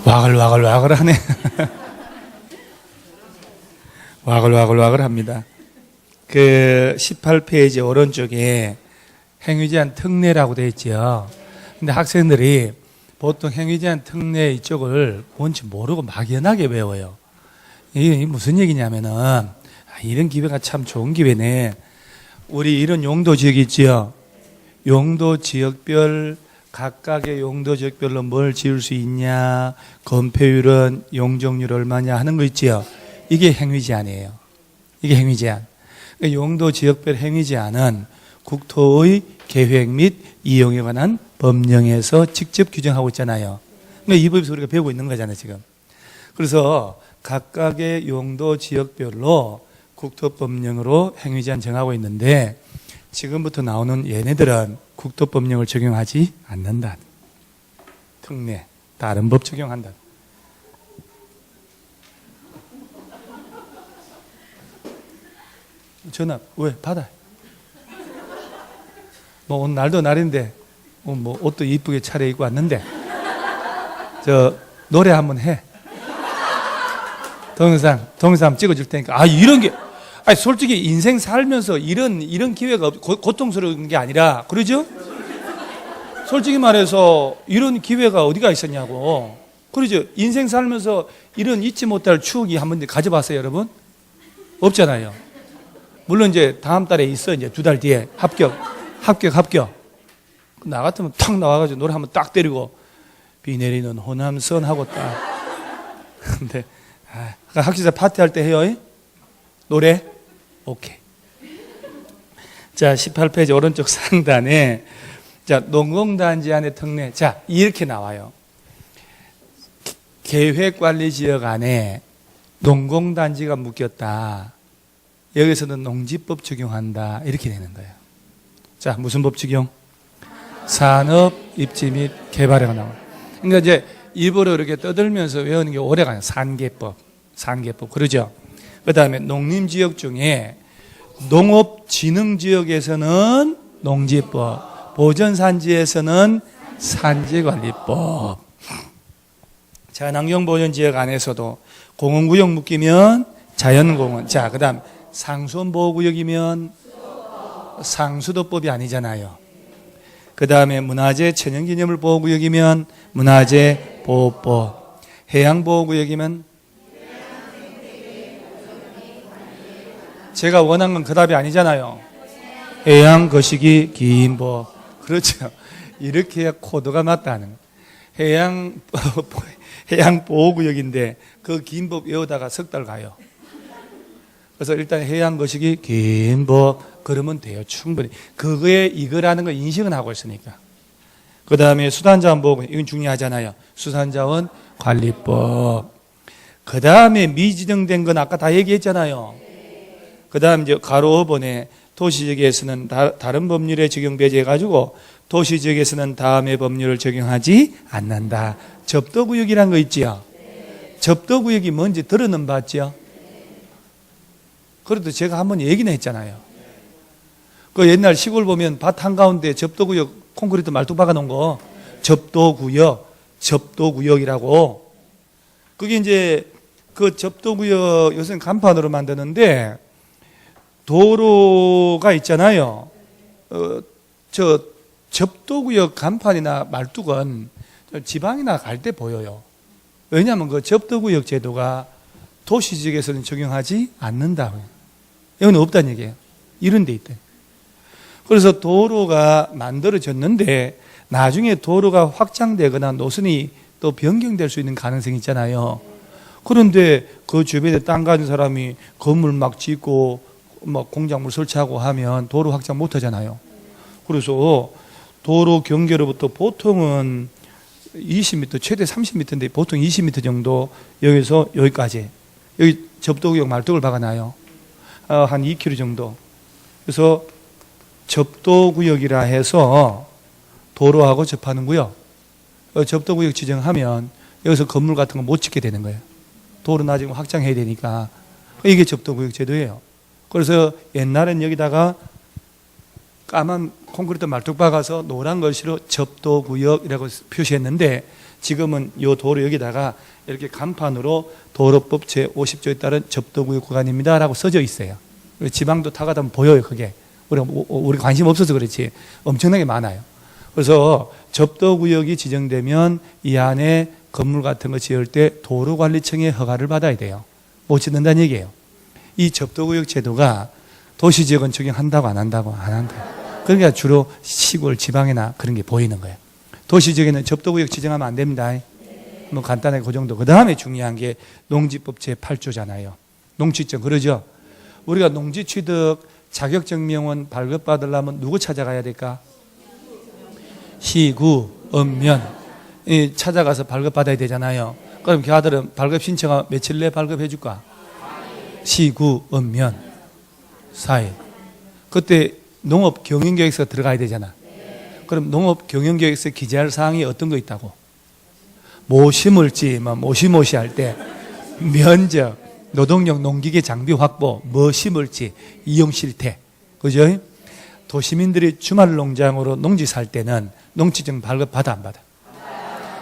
와글와글와글 하네. 와글와글와글 합니다. 그 18페이지 오른쪽에 행위제한 특례라고 되어 있죠. 근데 학생들이 보통 행위제한 특례 이쪽을 뭔지 모르고 막연하게 외워요. 이게 무슨 얘기냐면은, 이런 기회가 참 좋은 기회네. 우리 이런 용도 지역이 있죠. 용도 지역별 각각의 용도 지역별로 뭘 지을 수 있냐, 건폐율은 용적률 얼마냐 하는 거 있지요. 이게 행위제한이에요. 이게 행위제한. 용도 지역별 행위제한은 국토의 계획 및 이용에 관한 법령에서 직접 규정하고 있잖아요. 그러니까 이 법에서 우리가 배우고 있는 거잖아요, 지금. 그래서 각각의 용도 지역별로 국토법령으로 행위제한 정하고 있는데, 지금부터 나오는 얘네들은 국토법령을 적용하지 않는다. 특례, 다른 법 적용한다. 전화 왜 받아? 뭐 오늘 날도 날인데 뭐 옷도 이쁘게 차려입고 왔는데 저 노래 한번 해. 동영상 찍어줄 테니까. 이런 게 솔직히 인생 살면서 이런 기회가 고통스러운 게 아니라, 그러죠? 솔직히 말해서 이런 기회가 어디가 있었냐고. 그러죠? 인생 살면서 이런 잊지 못할 추억이 한 번 가져봤어요, 여러분? 없잖아요. 물론 이제 다음 달에 있어. 이제 2달 뒤에 합격. 나 같으면 탁 나와가지고 노래 한번 딱 때리고 비 내리는 호남선 하고 딱. 근데 학기자 파티할 때 해요. 노래? 오케이. 자, 18페이지 오른쪽 상단에 자, 농공단지 안에 특례. 자, 이렇게 나와요. 계획관리지역 안에 농공단지가 묶였다. 여기서는 농지법 적용한다. 이렇게 되는 거예요. 자, 무슨 법 적용? 산업, 입지 및 개발에 관한. 그러니까 이제 입으로 이렇게 떠들면서 외우는 게 오래가요. 산계법. 그러죠? 그 다음에 농림지역 중에 농업진흥지역에서는 농지법, 보전산지에서는 산지관리법. 자연환경보전지역 안에서도 공원구역 묶이면 자연공원. 자, 그 다음 상수원보호구역이면 상수도법이 아니잖아요. 그 다음에 문화재 천연기념물 보호구역이면 문화재 보호법. 해양보호구역이면 제가 원한 건 그 답이 아니잖아요. 해양거시기 기인법. 그렇죠. 이렇게 해야 코드가 맞다는. 해양보호구역인데 그 기인법 외우다가 석 달 가요. 그래서 일단 해양거시기 기인법 그러면 돼요. 충분히. 그거에 이거라는 거 인식은 하고 있으니까. 그 다음에 수산자원보호구, 이건 중요하잖아요. 수산자원 관리법. 그 다음에 미지정된 건 아까 다 얘기했잖아요. 그 다음 이제 가로 5번에 도시지역에서는 다른 법률에 적용 배제해가지고 도시지역에서는 다음의 법률을 적용하지 않는다. 접도구역이란 거 있지요. 접도구역이 뭔지 들어는 봤죠. 그래도 제가 한번 얘기는 했잖아요. 그 옛날 시골 보면 밭 한가운데 접도구역 콘크리트 말뚝 박아 놓은 거 접도구역이라고. 그게 이제 그 접도구역 요새는 간판으로 만드는데 도로가 있잖아요. 저 접도구역 간판이나 말뚝은 지방이나 갈 때 보여요. 왜냐하면 그 접도구역 제도가 도시지역에서는 적용하지 않는다. 이건 없다는 얘기예요. 이런 데 있대. 그래서 도로가 만들어졌는데 나중에 도로가 확장되거나 노선이 또 변경될 수 있는 가능성이 있잖아요. 그런데 그 주변에 땅 가진 사람이 건물 막 짓고 막 공작물 설치하고 하면 도로 확장 못 하잖아요. 그래서 도로 경계로부터 보통은 20m, 최대 30m인데 보통 20m 정도 여기서 여기까지. 여기 접도구역 말뚝을 박아놔요. 한 2km 정도. 그래서 접도구역이라 해서 도로하고 접하는 구역. 접도구역 지정하면 여기서 건물 같은 거 못 짓게 되는 거예요. 도로 나중에 확장해야 되니까. 이게 접도구역 제도예요. 그래서 옛날엔 여기다가 까만 콘크리트 말뚝 박아서 노란 글씨로 접도구역이라고 표시했는데 지금은 요 도로 여기다가 이렇게 간판으로 도로법 제50조에 따른 접도구역 구간입니다 라고 써져 있어요. 지방도 타가다 보면 보여요. 그게 우리 관심 없어서 그렇지 엄청나게 많아요. 그래서 접도구역이 지정되면 이 안에 건물 같은 거 지을 때 도로관리청의 허가를 받아야 돼요. 못 짓는다는 얘기예요. 이 접도구역 제도가 도시지역은 적용한다고 안 한다고? 안 한다. 그러니까 주로 시골 지방이나 그런 게 보이는 거예요. 도시지역에는 접도구역 지정하면 안 됩니다. 뭐 간단하게 그 정도. 그 다음에 중요한 게 농지법 제8조잖아요. 농취증 그러죠. 우리가 농지취득 자격증명원 발급받으려면 누구 찾아가야 될까? 시구, 읍면 찾아가서 발급받아야 되잖아요. 그럼 그 아들은 발급 신청하면 며칠 내에 발급해 줄까? 시구, 읍면 4일. 그때 농업경영계획서 들어가야 되잖아. 그럼 농업경영계획서 기재할 사항이 어떤 거 있다고? 뭐 심을지, 모시모시 할 때 면적, 노동력, 농기계 장비 확보, 뭐 심을지, 이용 실태. 그죠? 도시민들이 주말 농장으로 농지 살 때는 농취증 발급 받아 안 받아?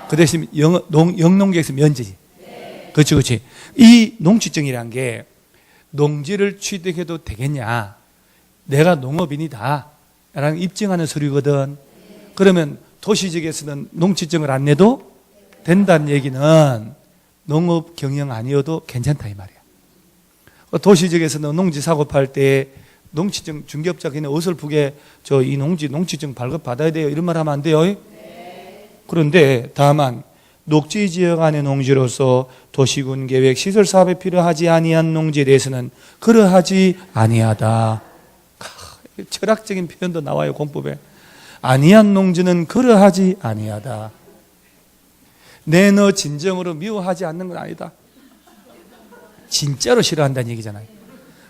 그 대신 영농계획서 면제지. 그렇지, 그렇지. 이 농취증이란 게 농지를 취득해도 되겠냐? 내가 농업인이다. 라는 입증하는 서류거든. 그러면 도시지역에서는 농취증을 안 내도 된다는 얘기는 농업 경영 아니어도 괜찮다 이 말이야. 도시지역에서는 농지 사고 팔 때 농취증 중개업자가 그냥 어설프게 이 농취증 발급 받아야 돼요 이런 말 하면 안 돼요. 그런데 다만 녹지지역 안의 농지로서 도시군 계획 시설 사업에 필요하지 아니한 농지에 대해서는 그러하지 아니하다. 철학적인 표현도 나와요 공법에. 아니한 농지는 그러하지 아니하다. 너 진정으로 미워하지 않는 건 아니다. 진짜로 싫어한다는 얘기잖아요.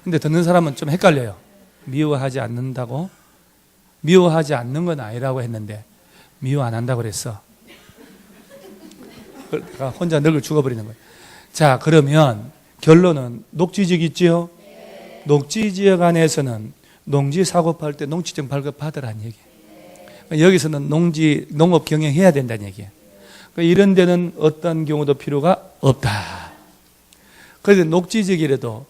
근데 듣는 사람은 좀 헷갈려요. 미워하지 않는다고? 미워하지 않는 건 아니라고 했는데 미워 안 한다고 그랬어. 내가 혼자 늙어 죽어버리는 거예요. 자, 그러면 결론은 녹지지역 있지요? 녹지지역 안에서는 농지 사고 팔 때 농취증 발급 받으라는 얘기예요. 여기서는 농업 경영해야 된다는 얘기예요. 이런 데는 어떤 경우도 필요가 없다. 그런데 녹지지역이라도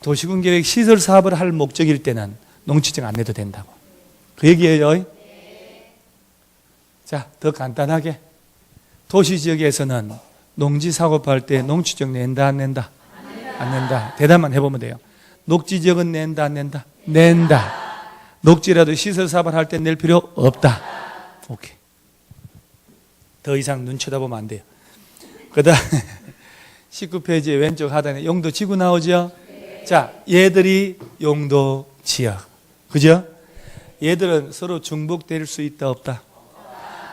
도시군 계획 시설 사업을 할 목적일 때는 농취증 안 내도 된다고. 그 얘기예요. 자, 더 간단하게. 도시지역에서는 농지 사고 팔 때 농취증 낸다 안 낸다? 안 낸다. 대답만 해보면 돼요. 녹지지역은 낸다 안 낸다? 낸다. 녹지라도 시설 사업을 할 때 낼 필요 없다. 오케이. 더 이상 눈 쳐다보면 안 돼요. 그 다음에 19페이지 왼쪽 하단에 용도 지구 나오죠? 자, 얘들이 용도 지역. 그죠? 얘들은 서로 중복될 수 있다 없다?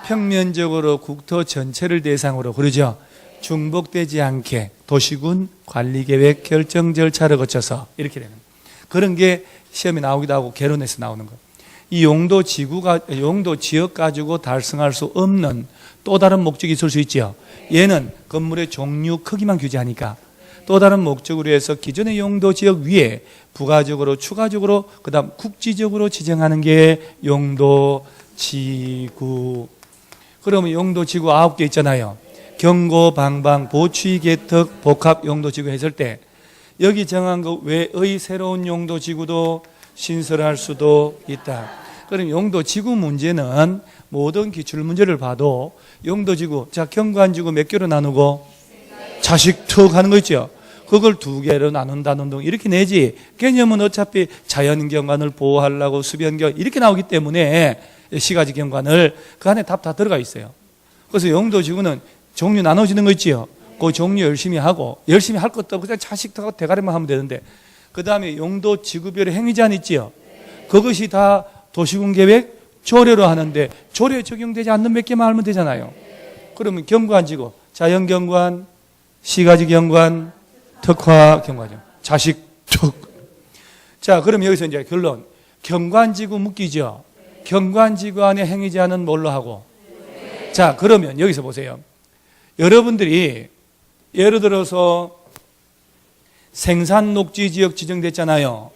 평면적으로 국토 전체를 대상으로 그러죠? 중복되지 않게 도시군 관리계획 결정 절차를 거쳐서 이렇게 되는 그런 게 시험에 나오기도 하고 개론에서 나오는 거. 이 용도 지역 가지고 달성할 수 없는 또 다른 목적이 있을 수 있죠. 얘는 건물의 종류 크기만 규제하니까 또 다른 목적으로 해서 기존의 용도 지역 위에 부가적으로 추가적으로 그다음 국지적으로 지정하는 게 용도 지구. 그러면 용도 지구 9개 있잖아요. 경고, 방방, 보취, 개특, 복합 용도 지구 했을 때 여기 정한 것 외의 새로운 용도 지구도 신설할 수도 있다. 그럼 용도 지구 문제는 모든 기출 문제를 봐도 용도 지구, 자 경관지구 몇 개로 나누고 자식 툭 하는 거 있죠. 그걸 2개로 나눈다는 등 이렇게 내지. 개념은 어차피 자연경관을 보호하려고 수변경 이렇게 나오기 때문에 시가지 경관을 그 안에 답 다 들어가 있어요. 그래서 용도 지구는 종류 나눠지는 거 있지요. 그 종류 열심히 하고 열심히 할 것도 없고 그냥 자식하고 대가리만 하면 되는데 그 다음에 용도 지구별의 행위제한 있지요. 그것이 다 도시군 계획 조례로 하는데 조례에 적용되지 않는 몇 개만 알면 되잖아요. 그러면 경관지구, 자연경관, 시가지 경관, 특화 경관이요. 자식 툭. 자, 그럼 여기서 이제 결론. 경관지구 묶이죠. 경관지구 안에 행위제한은 뭘로 하고? 자, 그러면 여기서 보세요. 여러분들이 예를 들어서 생산 녹지 지역 지정됐잖아요.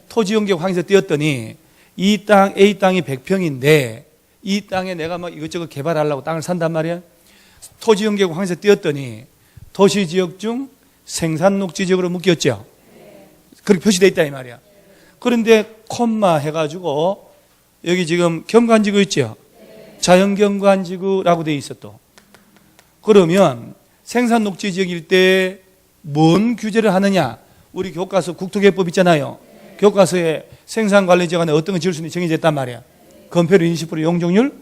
토지용격 확인서 띄었더니 이 땅 A 땅이 100평인데 이 땅에 내가 막 이것저것 개발하려고 땅을 산단 말이야. 토지연계고 황에서 띄었더니 도시지역 중 생산녹지지역으로 묶였죠. 그렇게 표시되어 있다 이 말이야. 그런데 콤마 해가지고 여기 지금 경관지구 있죠. 자연경관지구라고 되어 있어 또. 그러면 생산녹지지역일 때 뭔 규제를 하느냐? 우리 교과서 국토개법 있잖아요. 교과서에 생산관리지역 안에 어떤 거 지을 수 있는지 정해져 있단 말이야. 건폐율 20%, 용적률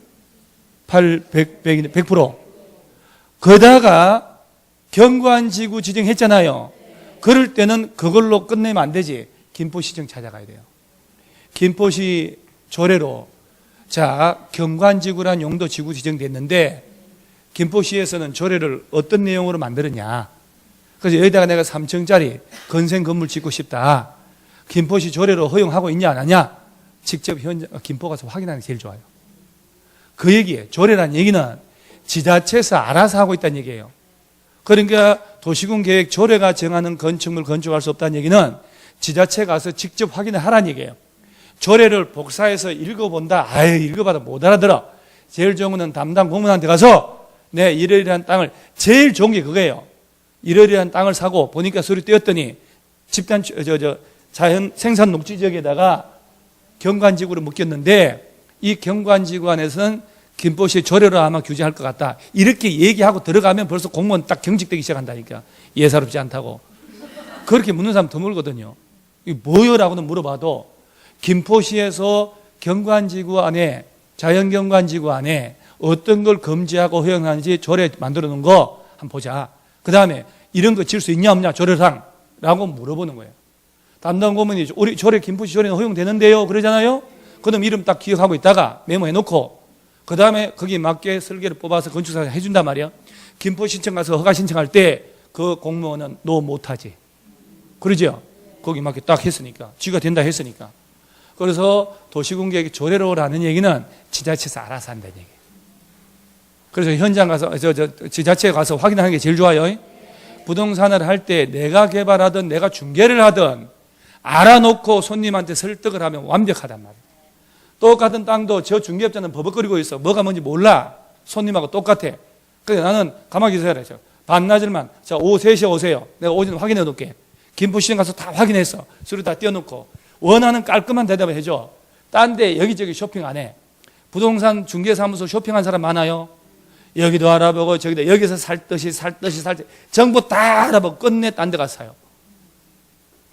100%. 거다가 경관지구 지정했잖아요. 그럴 때는 그걸로 끝내면 안 되지. 김포시청 찾아가야 돼요. 김포시 조례로 자 경관지구란 용도 지구 지정됐는데 김포시에서는 조례를 어떤 내용으로 만들었냐. 그래서 여기다가 내가 3층짜리 건설 건물 짓고 싶다. 김포시 조례로 허용하고 있냐 안 하냐. 직접 현장 김포 가서 확인하는 게 제일 좋아요. 그 얘기에 조례란 얘기는 지자체에서 알아서 하고 있다는 얘기예요. 그러니까 도시군 계획 조례가 정하는 건축물 건축할 수 없다는 얘기는 지자체 가서 직접 확인을 하라는 얘기예요. 조례를 복사해서 읽어본다. 아유 읽어봐도 못 알아들어. 제일 좋은 거는 담당 공무원한테 가서 내 이러이러한 땅을 제일 좋은 게 그거예요. 이러이러한 땅을 사고 보니까 소리 떼었더니 집단 자연 생산 녹지 지역에다가 경관지구를 묶였는데 이 경관지구 안에서는 김포시 조례로 아마 규제할 것 같다. 이렇게 얘기하고 들어가면 벌써 공무원 딱 경직되기 시작한다니까. 예사롭지 않다고. 그렇게 묻는 사람 드물거든요. 이게 뭐요라고는 물어봐도 김포시에서 경관지구 안에 자연경관지구 안에 어떤 걸 금지하고 허용하는지 조례 만들어 놓은 거 한번 보자. 그 다음에 이런 거 지을 수 있냐 없냐 조례상 라고 물어보는 거예요. 담당 고문이 우리 조례 김포시 조례는 허용되는데요 그러잖아요. 그럼 이름 딱 기억하고 있다가 메모해 놓고 그 다음에 거기에 맞게 설계를 뽑아서 건축사가 해준단 말이야. 김포시청 가서 허가 신청할 때 그 공무원은 너 못하지. 그러죠? 거기 맞게 딱 했으니까 쥐가 된다 했으니까. 그래서 도시군계획 조례로라는 얘기는 지자체에서 알아서 한다는 얘기예요. 그래서 현장 가서 지자체에 가서 확인하는 게 제일 좋아요. 부동산을 할 때 내가 개발하든 내가 중개를 하든 알아놓고 손님한테 설득을 하면 완벽하단 말이에요. 똑같은 땅도 저 중개업자는 버벅거리고 있어. 뭐가 뭔지 몰라. 손님하고 똑같아. 그래서 나는 가만히 있어야 돼. 반나절만 자 오후 3시에 오세요. 내가 오전에 확인해 놓을게. 김포시장 가서 다 확인했어. 서류 다 띄워놓고 원하는 깔끔한 대답을 해줘. 딴 데 여기저기 쇼핑 안 해. 부동산 중개사무소 쇼핑한 사람 많아요. 여기도 알아보고 저기도 여기서 살 듯이 정보 다 알아보고 끝내 딴 데 가서 사요.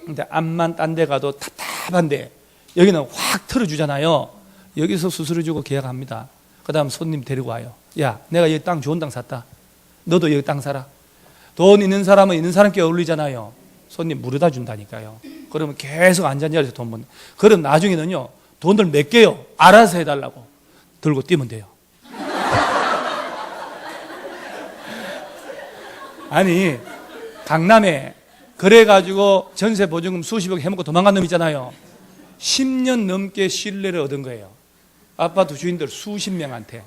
근데 암만 딴 데 가도 답답한데 여기는 확 틀어주잖아요. 여기서 수수료 주고 계약합니다. 그 다음 손님 데리고 와요. 야 내가 여기 땅 좋은 땅 샀다. 너도 여기 땅 사라. 돈 있는 사람은 있는 사람께 어울리잖아요. 손님 물어다 준다니까요. 그러면 계속 안전자리에서 돈 버는. 그럼 나중에는요 돈을 몇 개요 알아서 해달라고 들고 뛰면 돼요. 아니 강남에 그래가지고 전세보증금 수십억 해먹고 도망간 놈 있잖아요. 10년 넘게 신뢰를 얻은 거예요. 아파트 주인들 수십 명한테.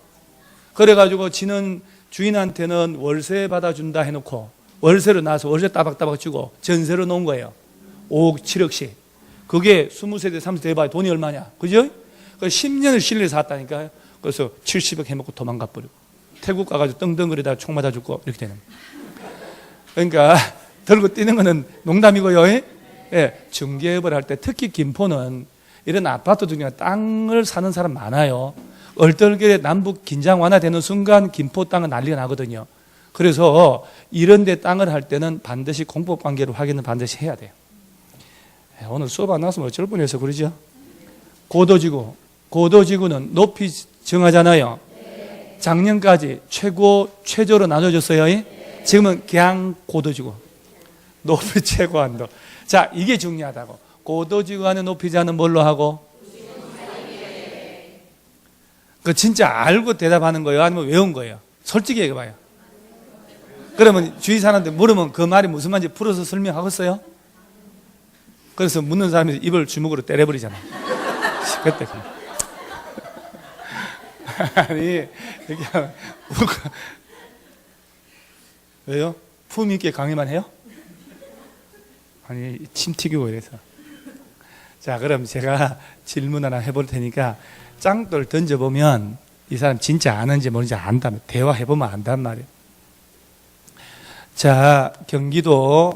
그래가지고 지는 주인한테는 월세 받아준다 해놓고 월세로 나와서 월세 따박따박 주고 전세로 놓은 거예요. 5억 7억씩. 그게 20세대 30세대 해봐야 돈이 얼마냐 그죠? 10년을 신뢰해서 샀다니까요. 그래서 70억 해먹고 도망가 버리고 태국 가가지고 떵떵거리다가 총 맞아 죽고 이렇게 되는 거예요. 그러니까 들고 뛰는 거는 농담이고요. 예, 중개업을 할 때 특히 김포는 이런 아파트 중에 땅을 사는 사람 많아요. 얼떨결에 남북 긴장 완화되는 순간 김포 땅은 난리가 나거든요. 그래서 이런 데 땅을 할 때는 반드시 공법관계로 확인을 반드시 해야 돼요. 오늘 수업 안 나왔으면 어쩔 뻔해서 그러죠. 고도지구는 높이 정하잖아요. 작년까지 최저로 나눠줬어요. 지금은 그냥 고도지구 높이 최고한도. 자 이게 중요하다고. 고도지구 안에 높이 제한은 뭘로 하고? 그 진짜 알고 대답하는 거예요? 아니면 외운 거예요? 솔직히 얘기해봐요. 그러면 주위 사람한테 물으면 그 말이 무슨 말인지 풀어서 설명하겠어요? 그래서 묻는 사람이 입을 주먹으로 때려버리잖아. 그때 아니 이렇게 왜요? 품 있게 강의만 해요? 아니 침 튀기고 이래서. 자 그럼 제가 질문 하나 해볼 테니까 짱돌 던져보면 이 사람 진짜 아는지 모르는지 안다면 대화해보면 안단 말이에요. 자, 경기도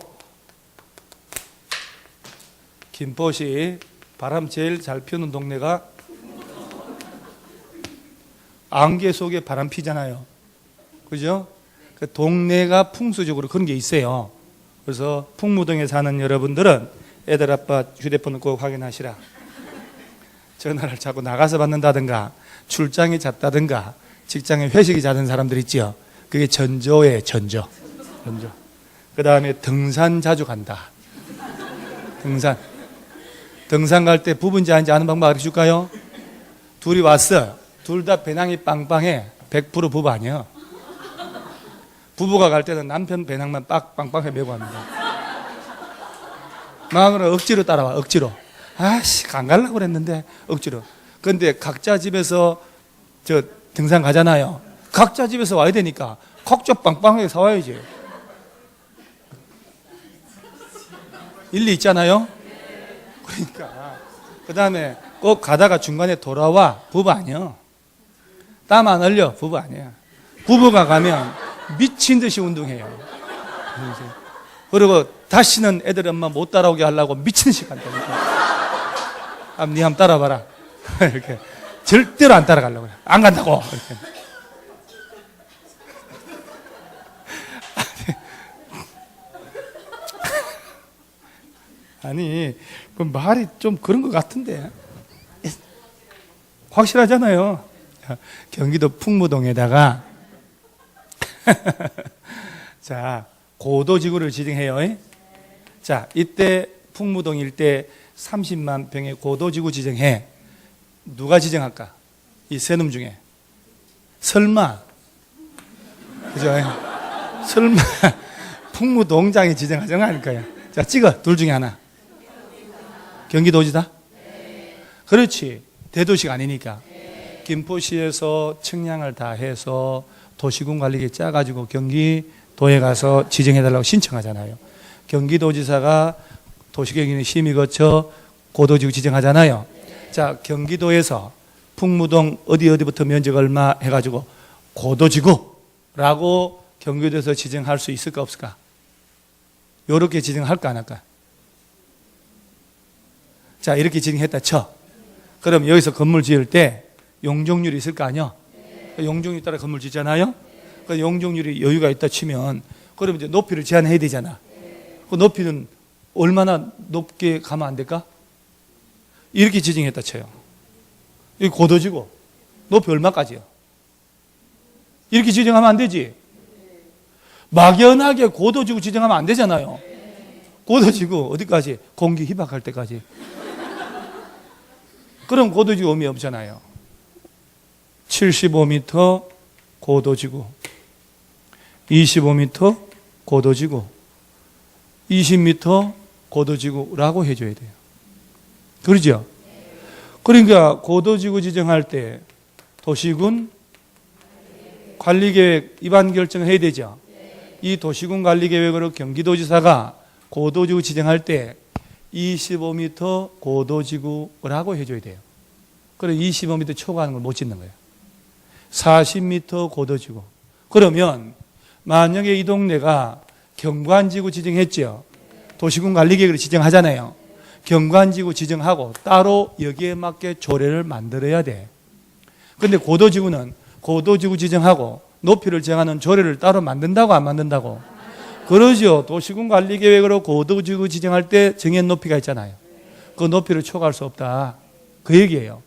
김포시 바람 제일 잘 피우는 동네가 안개 속에 바람 피잖아요. 그죠? 그 동네가 풍수적으로 그런 게 있어요. 그래서 풍무동에 사는 여러분들은 애들 아빠 휴대폰을 꼭 확인하시라. 전화를 자꾸 나가서 받는다든가 출장에 잤다든가 직장에 회식이 잦은 사람들 있죠. 그게 전조예요. 전조. 그 다음에 등산 자주 간다. 등산 갈 때 부부인지 아닌지 아는 방법 알려줄까요? 둘이 왔어. 둘 다 배낭이 빵빵해. 100% 부부 아니에요. 부부가 갈 때는 남편 배낭만 빵빵해 메고 갑니다. 마음으로 억지로 따라와. 억지로. 아씨 안 가려고 그랬는데 억지로. 그런데 각자 집에서 저 등산 가잖아요. 각자 집에서 와야 되니까 각자 빵빵하게 사와야지. 일리 있잖아요. 그러니까 그 다음에 꼭 가다가 중간에 돌아와. 부부 아니야. 땀 안 흘려. 부부 아니야. 부부가 가면 미친 듯이 운동해요. 그리고 다시는 애들 엄마 못 따라오게 하려고 미친 듯이 간다니까. 니 한번 따라봐라. 이렇게 절대로 안 따라가려고 그래. 안 간다고. 이렇게. 아니, 그 말이 좀 그런 것 같은데. 확실하잖아요. 경기도 풍무동에다가 자, 고도지구를 지정해요. 자, 이때 풍무동 일대 30만 평의 고도지구 지정해. 누가 지정할까? 이 세 놈 중에. 설마, 그죠? 설마 풍무동장이 지정하지 않을 거야. 자, 찍어. 둘 중에 하나. 경기도지사? 그렇지. 대도시가 아니니까. 김포시에서 측량을 다 해서 도시군 관리계 짜가지고 경기도에 가서 지정해달라고 신청하잖아요. 경기도지사가 도시계획위원회 심의 거쳐 고도지구 지정하잖아요. 자, 경기도에서 풍무동 어디부터 면적 얼마 해가지고 고도지구라고 경기도에서 지정할 수 있을까 없을까? 요렇게 지정할까 안 할까? 자, 이렇게 지정했다 쳐. 그럼 여기서 건물 지을 때 용적률이 있을 거 아니야? 용적률 따라 건물 짓잖아요? 그 용적률이 여유가 있다 치면 그럼 이제 높이를 제한해야 되잖아. 그 높이는 얼마나 높게 가면 안 될까? 이렇게 지정했다 쳐요. 이 고도지구 높이 얼마까지요? 이렇게 지정하면 안 되지. 막연하게 고도지구 지정하면 안 되잖아요. 고도지구 어디까지? 공기 희박할 때까지. 그럼 고도지구 의미 없잖아요. 75m 고도지구, 25m 고도지구, 20m 고도지구라고 해줘야 돼요. 그러죠? 그러니까 고도지구 지정할 때 도시군 관리계획 입안 결정을 해야 되죠. 이 도시군 관리계획으로 경기도지사가 고도지구 지정할 때 25m 고도지구라고 해줘야 돼요. 그래 25m 초과하는 걸 못 짓는 거예요. 40m 고도지구. 그러면 만약에 이 동네가 경관지구 지정했죠. 도시군 관리계획으로 지정하잖아요. 경관지구 지정하고 따로 여기에 맞게 조례를 만들어야 돼. 근데 고도지구는 고도지구 지정하고 높이를 정하는 조례를 따로 만든다고 안 만든다고? 그러죠. 도시군 관리계획으로 고도지구 지정할 때 정한 높이가 있잖아요. 그 높이를 초과할 수 없다. 그 얘기예요.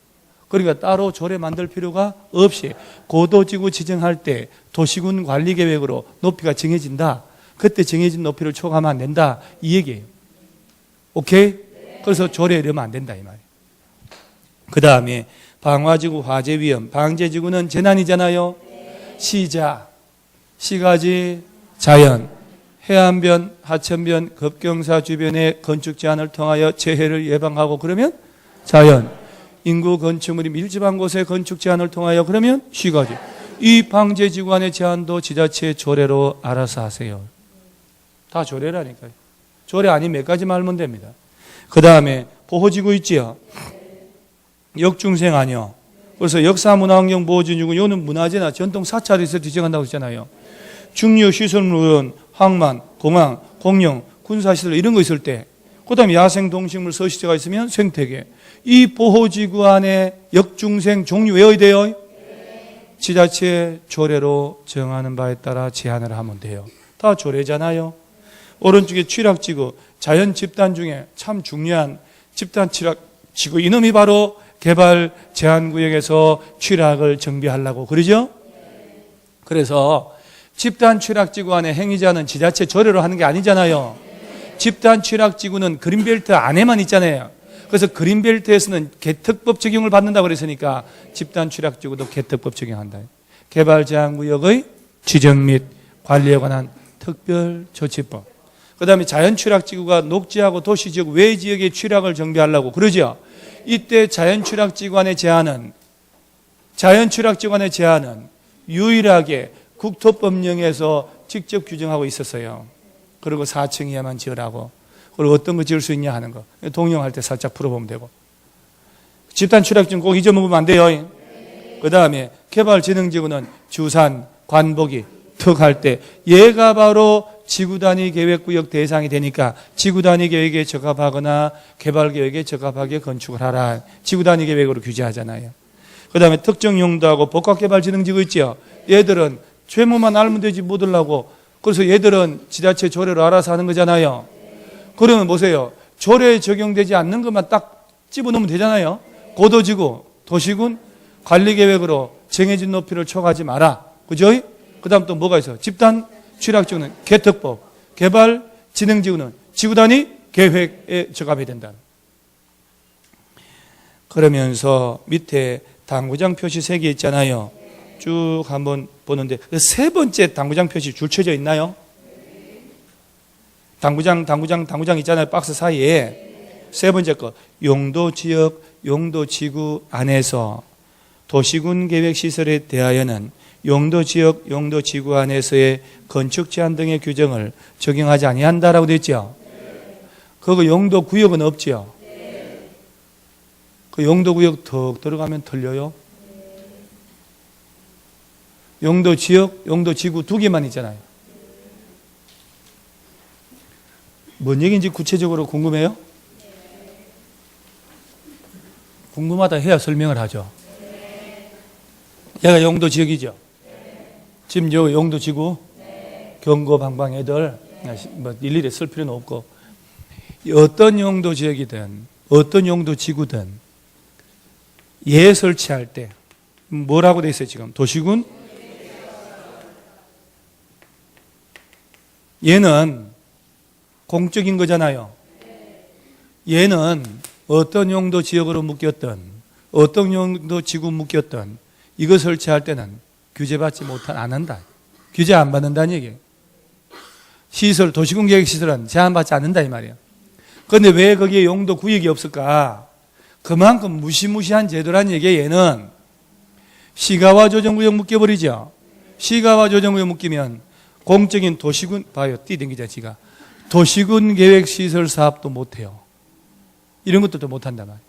그러니까 따로 조례 만들 필요가 없이 고도지구 지정할 때 도시군 관리계획으로 높이가 정해진다. 그때 정해진 높이를 초과하면 안 된다. 이 얘기예요. 오케이? 그래서 조례에 넣으면 안 된다 이 말이에요. 그 다음에 방화지구 화재위험. 방제지구는 재난이잖아요. 시자, 시가지, 자연, 해안변, 하천변, 급경사 주변의 건축 제한을 통하여 재해를 예방하고 그러면 자연, 인구 건축물이 밀집한 곳에 건축 제한을 통하여 그러면 시가지. 이 방제지구 안의 제한도 지자체 조례로 알아서 하세요. 다 조례라니까요. 조례 아닌 몇 가지 말면 됩니다. 그 다음에 보호지구 있지요. 역중생 아니요. 그래서 역사문화환경보호지구 요는 문화재나 전통 사찰에서 지정한다고 했잖아요. 중요시설물은 항만, 공항, 공영, 군사시설 이런 거 있을 때, 그 다음에 야생 동식물 서식지가 있으면 생태계. 이 보호지구 안에 역중생 종류 외워야 돼요. 지자체 조례로 정하는 바에 따라 제한을 하면 돼요. 다 조례잖아요. 오른쪽에 취락지구, 자연 집단 중에 참 중요한 집단 취락지구, 이놈이 바로 개발 제한구역에서 취락을 정비하려고 그러죠? 그래서 집단 취락지구 안에 행위자는 지자체 조례로 하는 게 아니잖아요. 집단 취락지구는 그린벨트 안에만 있잖아요. 그래서 그린벨트에서는 개특법 적용을 받는다고 그랬으니까 집단 취락지구도 개특법 적용한다. 개발 제한구역의 지정 및 관리에 관한 특별조치법. 그 다음에 자연 취락지구가 녹지하고 도시지역 외 지역의 취락을 정비하려고 그러죠. 이때 자연 취락지구 안의 제한은 유일하게 국토법령에서 직접 규정하고 있었어요. 그리고 4층 이하만 지으라고. 그리고 어떤 거 지을 수 있냐 하는 거. 동영할 때 살짝 풀어보면 되고. 집단 취락지구 꼭 잊어먹으면 안 돼요. 그 다음에 개발진흥지구는 주산, 관복이, 턱할 때 얘가 바로 지구단위 계획구역 대상이 되니까 지구단위 계획에 적합하거나 개발계획에 적합하게 건축을 하라. 지구단위 계획으로 규제하잖아요. 그 다음에 특정 용도하고 복합개발진흥지구 있죠. 얘들은 죄무만 알면 되지 못 하려고. 그래서 얘들은 지자체 조례로 알아서 하는 거잖아요. 그러면 보세요. 조례에 적용되지 않는 것만 딱 집어넣으면 되잖아요. 고도지구, 도시군, 관리계획으로 정해진 높이를 초과하지 마라. 그죠? 그 다음 또 뭐가 있어? 집단 취락지구는 개특법, 개발진흥지구는 지구단위 계획에 적합해야 된다. 그러면서 밑에 당구장 표시 3개 있잖아요. 쭉 한번 보는데 세 번째 당구장 표시 줄 쳐져 있나요? 당구장 있잖아요. 박스 사이에 세 번째 거 용도지역, 용도지구 안에서 도시군 계획시설에 대하여는 용도지역, 용도지구 안에서의 건축 제한 등의 규정을 적용하지 아니한다라고 되어 있죠. 그거 용도구역은 없죠. 그 용도구역 더 들어가면 틀려요. 용도지역, 용도지구 2개만 있잖아요. 뭔 얘기인지 구체적으로 궁금해요? 궁금하다 해야 설명을 하죠. 얘가 용도지역이죠. 지금 요 용도지구, 경고, 방방 애들 뭐 일일이 쓸 필요는 없고, 어떤 용도지역이든 어떤 용도지구든 얘 설치할 때 뭐라고 돼 있어요 지금? 도시군? 얘는 공적인 거잖아요. 얘는 어떤 용도 지역으로 묶였든 어떤 용도 지구 묶였든 이거 설치할 때는 규제받지 안 한다. 규제 안 받는다는 얘기예요. 시설, 도시군 계획시설은 제한받지 않는다 이 말이에요. 그런데 왜 거기에 용도 구역이 없을까? 그만큼 무시무시한 제도란 얘기예요. 얘는 시가와 조정구역 묶여버리죠. 시가와 조정구역 묶이면 공적인 도시군, 봐요. 뛰댕기자 지가. 도시군 계획시설 사업도 못해요. 이런 것들도 못한단 말이에요.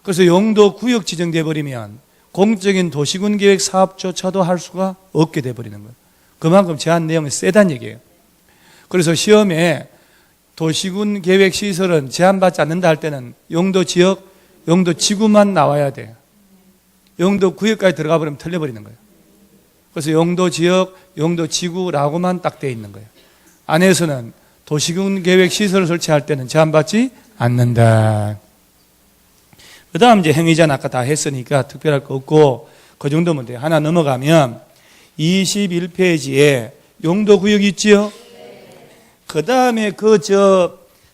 그래서 용도 구역 지정돼 버리면 공적인 도시군 계획 사업조차도 할 수가 없게 돼 버리는 거예요. 그만큼 제한 내용이 세다는 얘기예요. 그래서 시험에 도시군 계획 시설은 제한받지 않는다 할 때는 용도 지역, 용도 지구만 나와야 돼요. 용도 구역까지 들어가 버리면 틀려버리는 거예요. 그래서 용도 지역, 용도 지구라고만 딱 돼 있는 거예요. 안에서는 도시군 계획 시설을 설치할 때는 제한받지 않는다. 그 다음 이제 행위자는 아까 다 했으니까 특별할 거 없고 그 정도면 돼요. 하나 넘어가면 21페이지에 용도 구역이 있지요. 그 다음에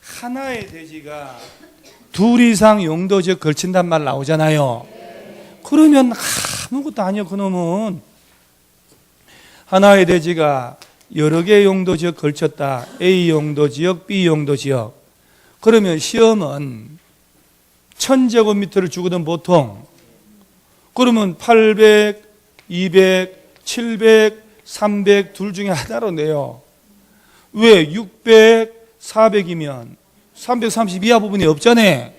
하나의 대지가 2 이상 용도 지역 걸친단 말 나오잖아요. 그러면 아무것도 아니요. 그놈은 하나의 대지가 여러 개의 용도 지역 걸쳤다. A 용도 지역, B 용도 지역. 그러면 시험은 1000제곱미터를 주거든 보통. 그러면 800, 200, 700, 300 둘 중에 하나로 내요. 왜? 600, 400이면 330 이하 부분이 없잖아요.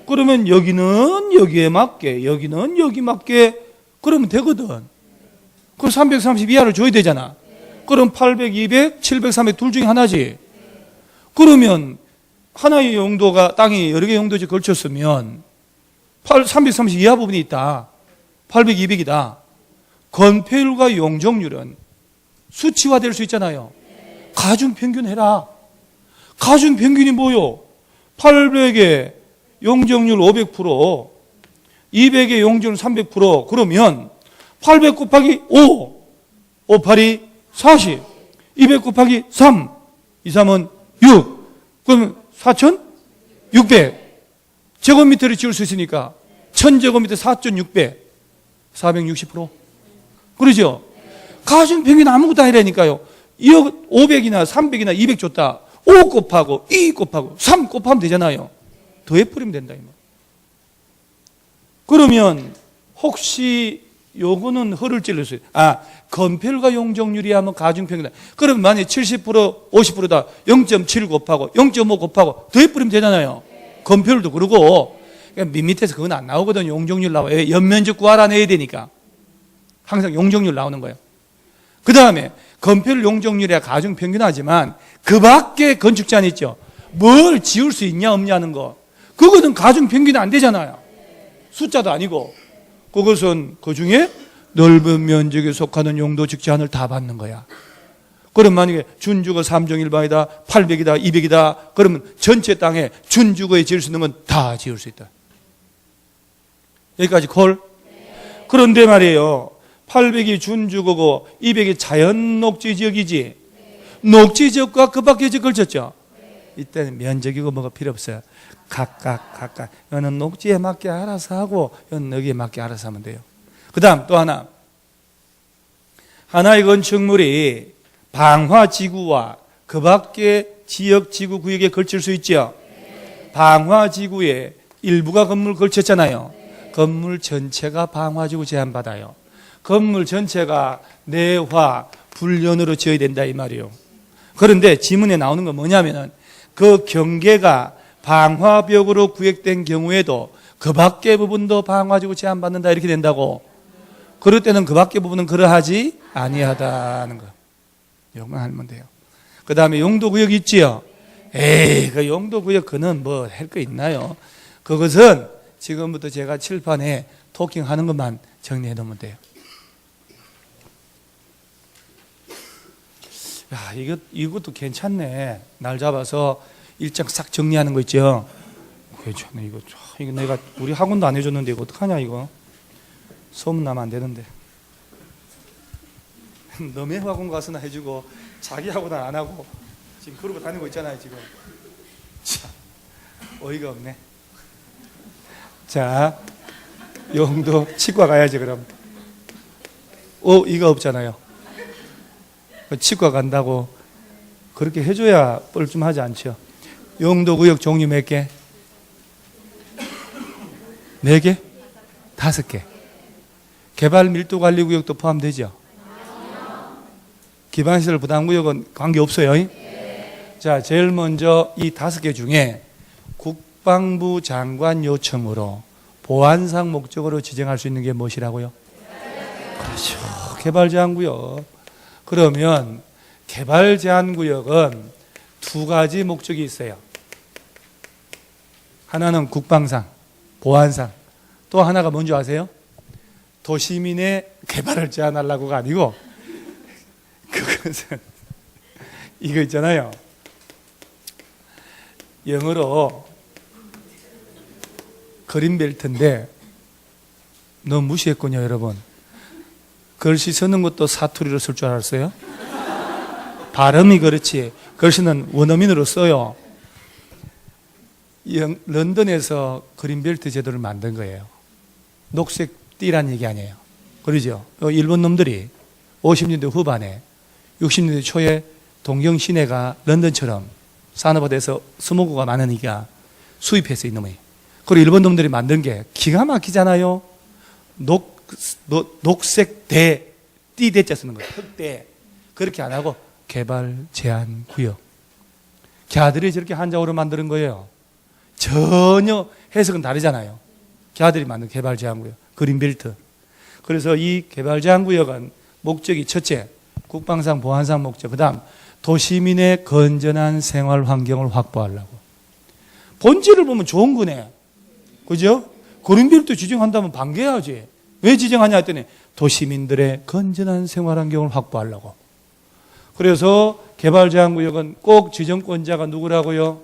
그러면 여기는 여기에 맞게, 여기는 여기 맞게 그러면 되거든. 그럼 330 이하를 줘야 되잖아. 그럼 800, 200, 700, 300 둘 중에 하나지. 그러면 하나의 용도가 땅이 여러 개 용도에 걸쳤으면 330 이하 부분이 있다. 800, 200이다. 건폐율과 용적률은 수치화될 수 있잖아요. 가중평균 해라. 가중평균이 뭐요? 800에 용적률 500%, 200에 용적률 300%, 그러면 800 곱하기 5, 5, 8이 40, 200 곱하기 3, 2, 3은 6, 그러면 4,600 제곱미터를 지을 수 있으니까 1000제곱미터 4,600, 460%. 그러죠? 가중평균 아무것도 아니라니까요. 2억 500이나 300이나 200 줬다. 5 곱하고 2 곱하고 3 곱하면 되잖아요. 더해버리면 된다. 그러면 혹시 요거는 허를 찔렀어요. 건폐율과 용적률이 하면 가중평균이다. 그러면 만약에 70%, 50%다. 0.7 곱하고 0.5 곱하고 더해버리면 되잖아요. 건폐율도 그러고 밑에서 그건 안 나오거든요. 용적률 나와요. 연면적 구하라내야 되니까. 항상 용적률 나오는 거예요. 그 다음에 건폐율 용적률이야 가중평균하지만 그 밖에 건축 제한 있죠. 뭘 지을 수 있냐 없냐는 거. 그거는 가중평균이 안 되잖아요. 숫자도 아니고. 그것은 그 중에 넓은 면적에 속하는 용도적 제한을 다 받는 거야. 그럼 만약에 준주거 3종 1방이다, 800이다, 200이다, 그러면 전체 땅에 준주거에 지을 수 있는 건 다 지을 수 있다. 여기까지 콜? 그런데 말이에요. 800이 준주거고 200이 자연 녹지 지역이지. 녹지 지역과 그 밖의 지역 걸쳤죠. 이때는 면적이고 뭐가 필요 없어요. 각각. 이거는 녹지에 맞게 알아서 하고, 이건 여기에 맞게 알아서 하면 돼요. 그 다음 또 하나. 하나의 건축물이 방화지구와 그 밖의 지역, 지구, 구역에 걸칠 수 있죠. 방화지구에 일부가 건물 걸쳤잖아요. 건물 전체가 방화지구 제한받아요. 건물 전체가 내화, 불연으로 지어야 된다 이 말이에요. 그런데 지문에 나오는 건 뭐냐면은 그 경계가 방화벽으로 구획된 경우에도 그 밖의 부분도 방화지구 제한받는다 이렇게 된다고. 그럴 때는 그 밖의 부분은 그러하지 아니하다는 거. 이것만 하면 돼요. 그 다음에 용도구역 있지요. 그 용도구역 그는 뭐 할 거 있나요? 그것은 지금부터 제가 칠판에 토킹하는 것만 정리해 놓으면 돼요. 야, 이것도 괜찮네. 날 잡아서 일정 싹 정리하는 거 있죠. 괜찮네. 이거 내가 우리 학원도 안 해줬는데 이거 어떡하냐 이거. 소문나면 안 되는데. 너네 학원 가서나 해주고 자기 학원은 안 하고 지금 그러고 다니고 있잖아요 지금. 자, 어이가 없네. 자, 용도 치과 가야지 그럼. 이가 없잖아요. 치과 간다고 그렇게 해줘야 뻘쭘하지 않죠. 용도구역 종류 몇 개? 4개? 5개. 개발밀도관리구역도 포함되죠? 기반시설 부담구역은 관계없어요. 자, 제일 먼저 이 5개 중에 국방부 장관 요청으로 보안상 목적으로 지정할 수 있는 게 무엇이라고요? 그렇죠. 개발제한구역. 그러면 개발제한구역은 2가지 목적이 있어요. 하나는 국방상, 보안상. 또 하나가 뭔지 아세요? 도시민의 개발을 제한하려고가 아니고 그것은 이거 있잖아요. 영어로 그린벨트인데 너무 무시했군요, 여러분. 글씨 쓰는 것도 사투리로 쓸 줄 알았어요? 발음이 그렇지. 글씨는 원어민으로 써요. 런던에서 그린벨트 제도를 만든 거예요. 녹색 띠란 얘기 아니에요. 그러죠? 일본 놈들이 50년대 후반에 60년대 초에 동경 시내가 런던처럼 산업화돼서 스모그가 많으니까 수입해서 이놈이. 그리고 일본 놈들이 만든 게 기가 막히잖아요. 녹색 띠 대자 쓰는 거예요. 흑대. 그렇게 안 하고 개발 제한 구역. 걔들이 저렇게 한자어로 만드는 거예요. 전혀 해석은 다르잖아요. 걔들이 만든 개발 제한 구역. 그린벨트. 그래서 이 개발 제한 구역은 목적이 첫째, 국방상 보안상 목적. 그다음 도시민의 건전한 생활 환경을 확보하려고. 본질을 보면 좋은 거네. 그죠? 그린벨트 지정한다면 반대해야지. 왜 지정하냐 했더니 도시민들의 건전한 생활 환경을 확보하려고. 그래서 개발제한구역은 꼭 지정권자가 누구라고요?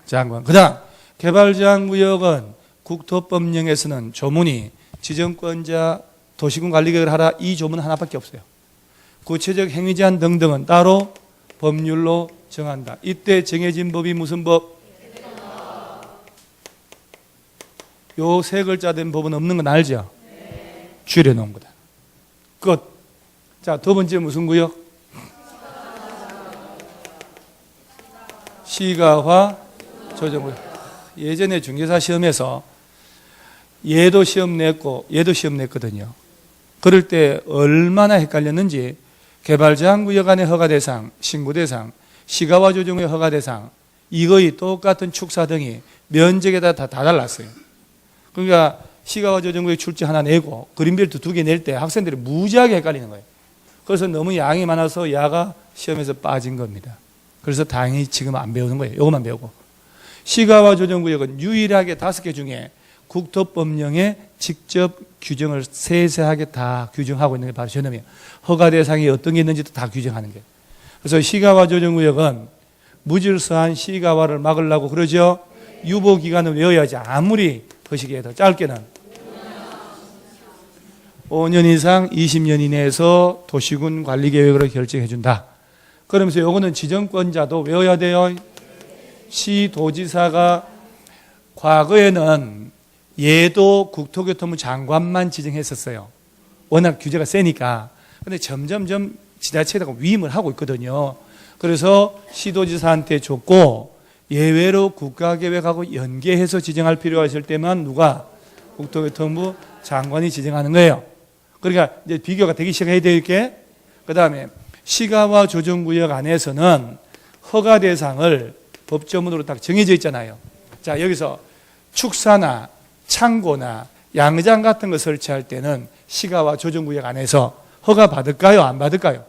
장관. 그다음 개발제한구역은 국토법령에서는 조문이 지정권자 도시군 관리계획을 하라, 이 조문 하나밖에 없어요. 구체적 행위 제한 등등은 따로 법률로 정한다. 이때 정해진 법이 무슨 법? 요 세 글자 된 법은 없는 건 알죠? 줄여놓은 거다. 끝. 자, 두 번째 무슨 구역? 시가화 조정구역. 예전에 중개사 시험에서 얘도 시험 냈고 얘도 시험 냈거든요. 그럴 때 얼마나 헷갈렸는지 개발제한구역 안의 허가대상, 신고대상, 시가화 조정구역 허가대상 이거의 똑같은 축사 등이 면적에다 다 달랐어요. 그러니까 시가화 조정구역 출지 하나 내고 그린벨트 2개 낼 때 학생들이 무지하게 헷갈리는 거예요. 그래서 너무 양이 많아서 야가 시험에서 빠진 겁니다. 그래서 다행히 지금 안 배우는 거예요. 이것만 배우고. 시가화 조정구역은 유일하게 5개 중에 국토법령에 직접 규정을 세세하게 다 규정하고 있는 게 바로 저놈이에요. 허가 대상이 어떤 게 있는지도 다 규정하는 게. 그래서 시가화 조정구역은 무질서한 시가화를 막으려고 그러죠. 유보 기간을 외워야지. 아무리 거시기에도 짧게는 5년 이상 20년 이내에서 도시군 관리계획으로 결정해 준다. 그러면서 요거는 지정권자도 외워야 돼요. 시도지사가 과거에는 얘도 국토교통부 장관만 지정했었어요. 워낙 규제가 세니까. 근데 점점점 지자체가 위임을 하고 있거든요. 그래서 시도지사한테 줬고 예외로 국가계획하고 연계해서 지정할 필요가 있을 때만 누가? 국토교통부 장관이 지정하는 거예요. 그러니까 이제 비교가 되기 시작해야 될게. 그 다음에 시가화 조정구역 안에서는 허가 대상을 법조문으로 딱 정해져 있잖아요. 자, 여기서 축사나 창고나 양장 같은 거 설치할 때는 시가화 조정구역 안에서 허가 받을까요? 안 받을까요?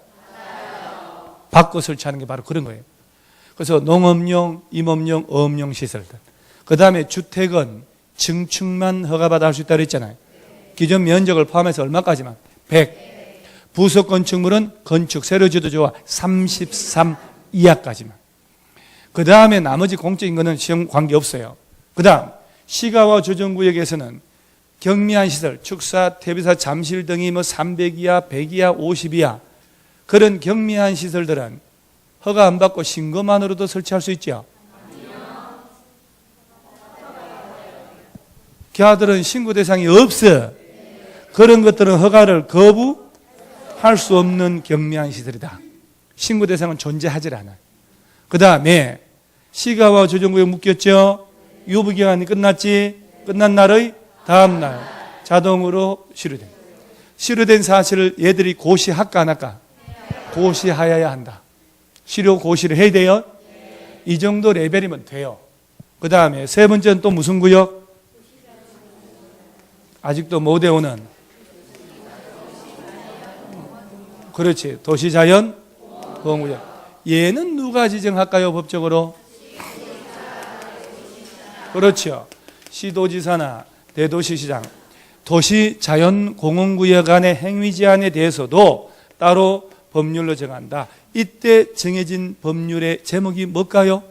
받고 설치하는 게 바로 그런 거예요. 그래서 농업용, 임업용, 어업용 시설들. 그 다음에 주택은 증축만 허가받아 할 수 있다고 했잖아요. 기존 면적을 포함해서 얼마까지만? 100. 부속 건축물은 건축, 새로 지어도 좋아. 33 이하까지만. 그 다음에 나머지 공적인 거는 시험 관계없어요. 그 다음 시가화 조정구역에서는 경미한 시설, 축사, 퇴비사, 잠실 등이 300 이하, 100 이하, 50 이하 그런 경미한 시설들은 허가 안 받고 신고만으로도 설치할 수 있죠. 걔들은 신고 대상이 없어. 그런 것들은 허가를 거부할 수 없는 경미한 시설이다. 신고 대상은 존재하지 않아요. 그 다음에 시가화 조정구역 묶였죠. 유보기간이 끝났지. 끝난 날의 다음 날 자동으로 실효된. 실효된 사실을 얘들이 고시할까 안 할까? 고시하여야 한다. 실효 고시를 해야 돼요. 이 정도 레벨이면 돼요. 그 다음에 세 번째는 또 무슨 구역? 아직도 못 외우는. 그렇지. 도시자연 보호구역. 얘는 누가 지정할까요? 법적으로? 그렇죠. 시도지사나 대도시시장, 도시자연공원구역 안의 행위 제한에 대해서도 따로 법률로 정한다. 이때 정해진 법률의 제목이 뭘까요?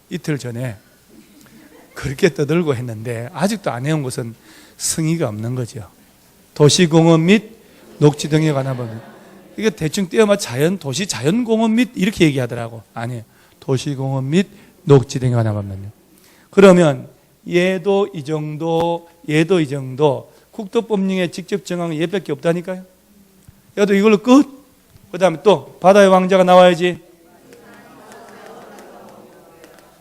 이틀 전에 그렇게 떠들고 했는데 아직도 안 해온 것은 승의가 없는 거죠. 도시공원 및 녹지 등에 관한 법률. 이게 대충 떼어마 도시 자연공원 및 이렇게 얘기하더라고. 아니에요. 도시공원 및 녹지 등에 관한 법률. 그러면 얘도 이 정도, 얘도 이 정도 국토법령에 직접 정한 게 얘밖에 없다니까요. 얘도 이걸로 끝. 그 다음에 또 바다의 왕자가 나와야지.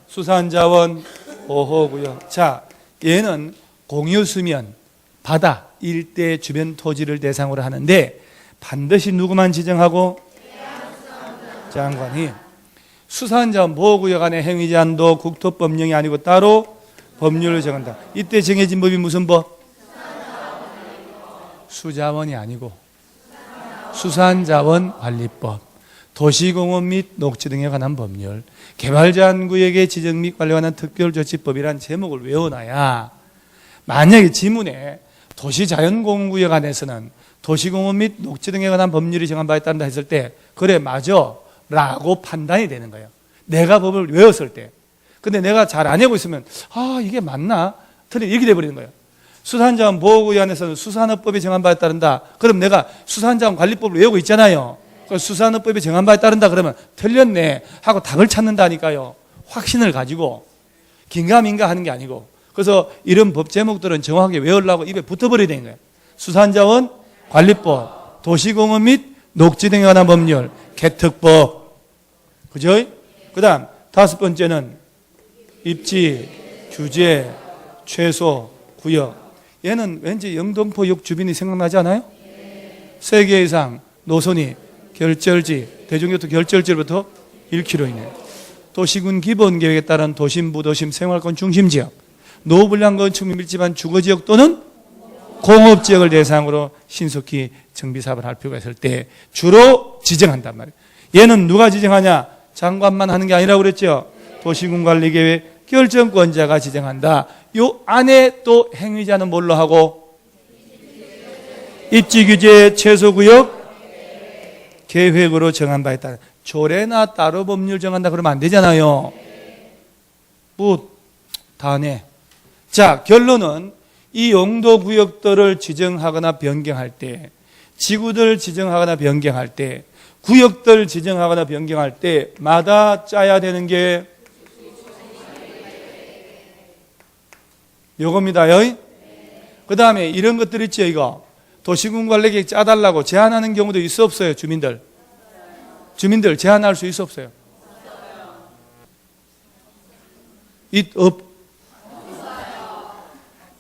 수산자원 보호구역. 자, 얘는 공유수면 바다 일대 주변 토지를 대상으로 하는데 반드시 누구만 지정하고? 장관이. 수산자원 보호구역 안의 행위 제한도 국토법령이 아니고 따로 법률을 정한다. 이때 정해진 법이 무슨 법? 수자원이 아니고 수산자원관리법, 도시공원 및 녹지 등에 관한 법률, 개발제한구역의 지정 및 관리에 관한 특별조치법이란 제목을 외워놔야 만약에 지문에 도시자연공원구역 안에서는 도시공원 및 녹지 등에 관한 법률이 정한 바에 따른다 했을 때 그래 맞아 라고 판단이 되는 거예요. 내가 법을 외웠을 때. 근데 내가 잘 안 외우고 있으면 이게 맞나? 틀려 이렇게 돼버리는 거예요. 수산자원 보호구역 안에서는 수산업법이 정한 바에 따른다. 그럼 내가 수산자원 관리법을 외우고 있잖아요. 수산업법이 정한 바에 따른다 그러면 틀렸네 하고 답을 찾는다니까요. 확신을 가지고 긴가민가 하는 게 아니고. 그래서 이런 법 제목들은 정확하게 외우려고 입에 붙어버려야 되는 거예요. 수산자원 관리법, 도시공원 및 녹지 등에 관한 법률, 개특법. 그죠? 그 다음 5번째는 입지, 규제, 최소, 구역. 얘는 왠지 영등포역 주민이 생각나지 않아요? 3개 이상 노선이 결절지, 대중교통 결절지로부터 1km 이내. 도시군 기본계획에 따른 도심, 부도심, 생활권 중심지역, 노후불량 건축 및 밀집한 주거지역 또는 공업지역을 대상으로 신속히 정비사업을 할 필요가 있을 때 주로 지정한단 말이에요. 얘는 누가 지정하냐? 장관만 하는 게 아니라고 그랬죠. 도시군관리계획 결정권자가 지정한다. 요 안에 또 행위자는 뭘로 하고? 입지규제 최소구역 계획으로 정한 바에 따라. 조례나 따로 법률 정한다 그러면 안 되잖아요. 다네. 자, 결론은 이 용도구역들을 지정하거나 변경할 때, 지구들 지정하거나 변경할 때, 구역들 지정하거나 변경할 때마다 짜야 되는 게 요겁니다요. 그 다음에 이런 것들 있죠, 이거. 도시군 관리계획 짜달라고 제안하는 경우도 있어 없어요, 주민들? 주민들 제안할 수 있어 없어요?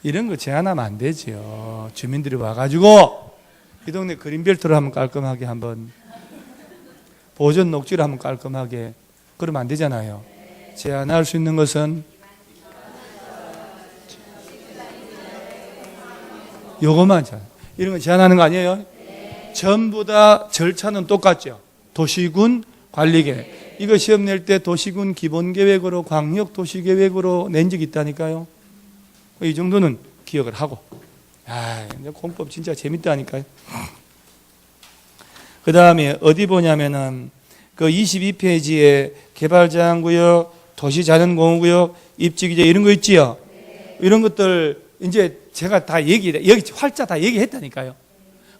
이런 거 제안하면 안 되죠. 주민들이 와가지고 이 동네 그린벨트를 한번 깔끔하게 한번 보존 녹지를 한번 깔끔하게 그러면 안 되잖아요. 제안할 수 있는 것은 요것만 이런 거 제안하는 거 아니에요? 전부 다 절차는 똑같죠. 도시군 관리계획. 이거 시험 낼 때 도시군 기본계획으로 광역도시계획으로 낸 적이 있다니까요. 이 정도는 기억을 하고. 공법 진짜 재밌다니까요. 그 다음에 어디 보냐면은 그 22페이지에 개발제한구역, 도시자연공원구역, 입지규제 이런 거 있지요. 이런 것들 이제 제가 다 여기 활자 다 얘기했다니까요.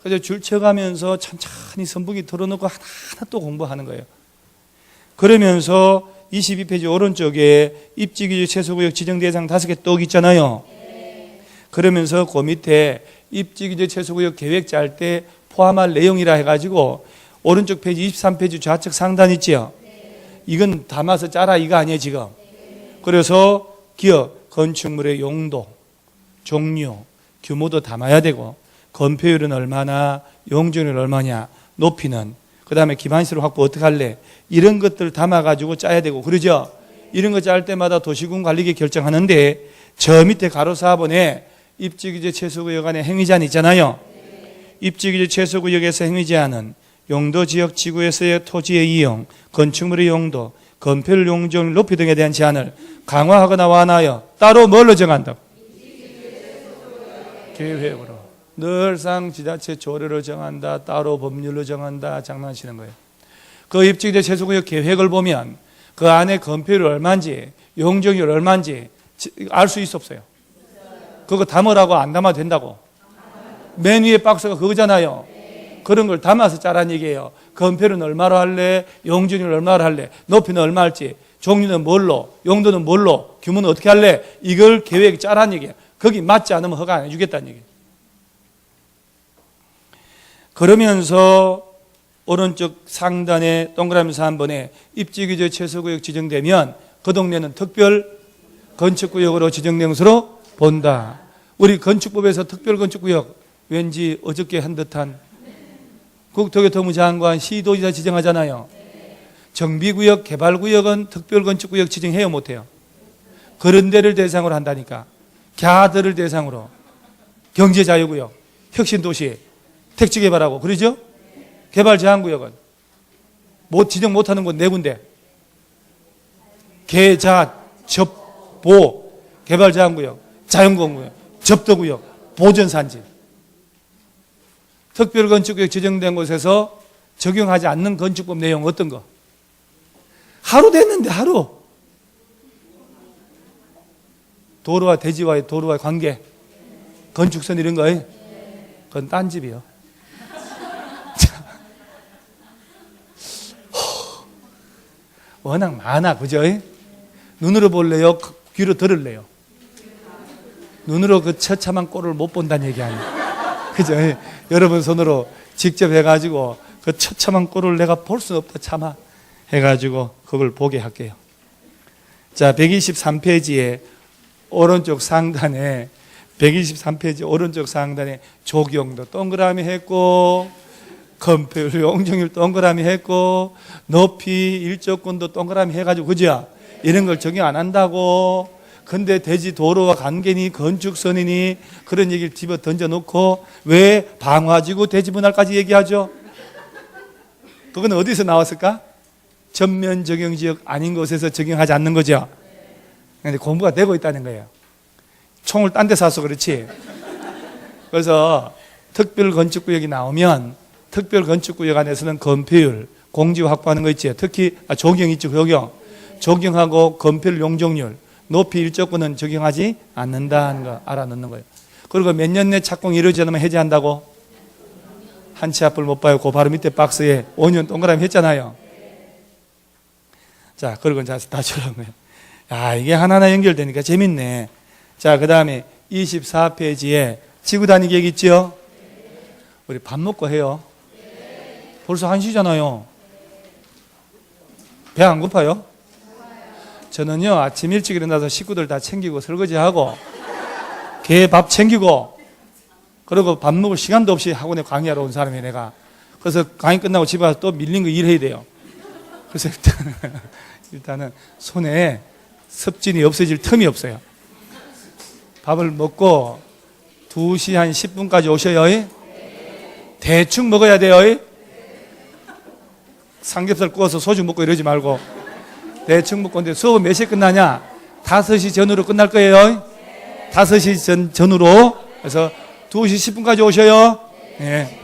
그래서 줄 쳐가면서 천천히 선풍기 틀어놓고 하나하나 또 공부하는 거예요. 그러면서 22페이지 오른쪽에 입지규제 최소구역 지정대상 5개 떡 있잖아요. 그러면서 그 밑에 입지규제 최소구역 계획 짤 때 포함할 내용이라 해가지고 오른쪽 페이지 23페이지 좌측 상단 있지요. 이건 담아서 짜라 이거 아니에요 지금. 그래서 기업, 건축물의 용도, 종류, 규모도 담아야 되고 건폐율은 얼마나, 용적률은 얼마냐, 높이는, 그 다음에 기반시설 확보 어떻게 할래, 이런 것들 담아가지고 짜야 되고 그러죠. 이런 거 짤 때마다 도시군 관리계획 결정하는데 저 밑에 가로 4번에 입지규제 최소구역 안에 행위제한 있잖아요. 입지규제 최소구역에서 행위제한은 용도지역 지구에서의 토지의 이용, 건축물의 용도, 건폐율 용적률 높이 등에 대한 제한을 강화하거나 완화하여 따로 뭘로 정한다? 계획으로. 늘상 지자체 조례로 정한다, 따로 법률로 정한다, 장난치는 거예요. 그 입지규제 최소구역 계획을 보면 그 안에 건폐율이 얼마인지, 용적률이 얼마인지 알 수 있어 없어요? 그거 담으라고 안 담아도 된다고? 맨 위에 박스가 그거잖아요. 그런 걸 담아서 짜란 얘기예요. 건폐율은 얼마로 할래? 용적률은 얼마로 할래? 높이는 얼마 할지? 종류는 뭘로? 용도는 뭘로? 규모는 어떻게 할래? 이걸 계획 짜란 얘기예요. 거기 맞지 않으면 허가 안 해주겠다는 얘기예요. 그러면서 오른쪽 상단에 동그라미 3번에 입지규제 최소구역 지정되면 그 동네는 특별 건축구역으로 지정된 것으로 본다. 우리 건축법에서 특별 건축구역 왠지 어저께 한 듯한 국토교통부 장관 시도지사 지정하잖아요. 정비구역, 개발구역은 특별 건축구역 지정해요 못해요? 그런 데를 대상으로 한다니까. 갸들을 대상으로. 경제자유구역, 혁신도시, 택지개발하고, 그러죠? 개발제한구역은 지정 못하는 곳 4군데. 계자, 접, 보, 개발제한구역, 자연공구역, 접도구역, 보전산지. 특별건축구역 지정된 곳에서 적용하지 않는 건축법 내용 어떤 거? 하루 됐는데 하루. 도로와 대지와의 도로와의 관계, 건축선 이런 거, 그건 딴 집이요. 워낙 많아, 그죠? 눈으로 볼래요? 귀로 들을래요? 눈으로 그 처참한 꼴을 못 본다는 얘기 아니에요? 그죠? 여러분 손으로 직접 해가지고 그 처참한 꼴을 내가 볼 수 없다 참아 해가지고 그걸 보게 할게요. 자, 123페이지에 오른쪽 상단에 123페이지 오른쪽 상단에 조경도 동그라미 했고 건폐율, 용적률 동그라미 했고 높이, 일조권도 동그라미 해가지고 그죠? 이런 걸 적용 안 한다고. 근데 대지 도로와 관계니 건축선이니 그런 얘기를 집어 던져놓고 왜 방화지구 대지 분할까지 얘기하죠? 그건 어디서 나왔을까? 전면 적용 지역 아닌 곳에서 적용하지 않는 거죠. 근데 공부가 되고 있다는 거예요. 총을 딴 데 쏴서 그렇지. 그래서 특별건축구역이 나오면 특별건축구역 안에서는 건폐율, 공지 확보하는 거 있지. 특히 조경 있죠. 조경하고 건폐율, 용적률, 높이, 일조권은 적용하지 않는다는 거 알아놓는 거예요. 그리고 몇 년 내 착공이 이루어지지 않으면 해제한다고? 한 치 앞을 못 봐요. 그 바로 밑에 박스에 5년 동그라미 했잖아요. 자, 그리고 다시 올라오면 이게 하나하나 연결되니까 재밌네. 자, 그 다음에 24페이지에 지구 단위 계획 있죠? 우리 밥 먹고 해요. 벌써 1시잖아요. 배 안 고파요? 저는요, 아침 일찍 일어나서 식구들 다 챙기고 설거지하고 개 밥 챙기고 그리고 밥 먹을 시간도 없이 학원에 강의하러 온 사람이에요, 내가. 그래서 강의 끝나고 집에 와서 또 밀린 거 일해야 돼요. 그래서 일단은 손에 습진이 없어질 틈이 없어요. 밥을 먹고 2시 한 10분까지 오셔요. 대충 먹어야 돼요. 삼겹살 구워서 소주 먹고 이러지 말고 대충 먹고. 근데 수업은 몇 시에 끝나냐? 5시 전후로 끝날 거예요. 5시 전후로. 그래서 2시 10분까지 오셔요. 네.